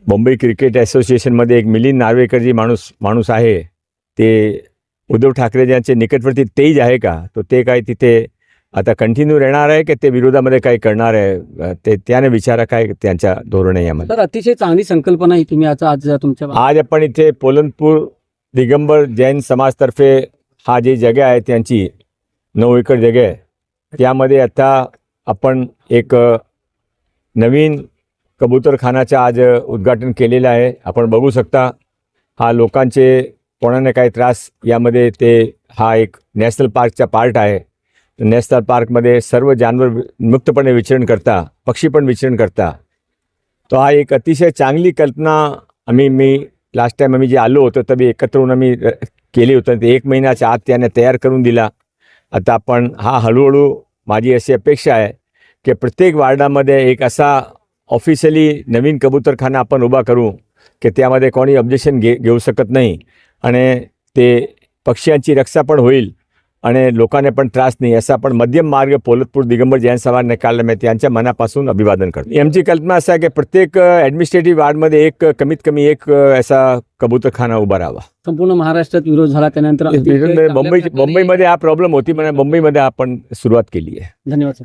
Mumbai cricket असोसिएशनमध्ये एक मिलिंद नार्वेकर जी माणूस आहे, ते उद्धव ठाकरे ज्यांचे निकटवर्ती तेज आहे का, तो ते काय तिथे आता कंटिन्यू राहणार आहे की ते विरोधामध्ये काय करणार आहे, ते त्याने विचारा काय त्यांच्या धोरण आहे यामध्ये. तर अतिशय चांगली संकल्पना ही तुम्ही आज तुमच्या आज आपण इथे पोलनपूर दिगंबर जैन समाजतर्फे हा जी जगह आहे त्यांची 9 एकर जगह आहे, त्यामध्ये आता आपण एक नवीन कबूतरखानाचं आज उद्घाटन केलेलं आहे. आपण बघू शकता हा लोकांचे कोणाने काही त्रास यामध्ये ते हा एक नॅशनल पार्कचा पार्ट आहे. नॅशनल पार्कमध्ये सर्व जानवर मुक्तपणे विचरण करता, पक्षी पण विचरण करता. तो हा एक अतिशय चांगली कल्पना मी लास्ट टाइम आम्ही जे आलो होतो तरी एकत्र होऊन आम्ही केली होतं. ते 1 महिन्याच्या आत त्याने तयार करून दिला. आता आपण हा हळूहळू माझी अशी अपेक्षा आहे की प्रत्येक वार्डामध्ये एक असा ऑफिशियली नवीन कबूतरखाना आपण उभा करू की त्यामध्ये कोणी ऑब्जेक्शन घेऊ शकत नाही आणि ते पक्ष्यांची रक्षा पण होईल आणि लोकांना पण त्रास नाही, असा आपण मध्यम मार्ग पोलतपूर दिगंबर जैन समाजाने काढला. मी त्यांच्या मनापासून अभिवादन करतो. आमची कल्पना असा आहे की प्रत्येक ॲडमिनिस्ट्रेटिव्ह वार्डमध्ये एक कमीत कमी एक असा कबूतरखाना उभा राहावा. संपूर्ण महाराष्ट्रात विरोध झाला त्यानंतर मुंबईमध्ये हा प्रॉब्लेम होती, म्हणजे मुंबईमध्ये आपण सुरुवात केली आहे. धन्यवाद सर.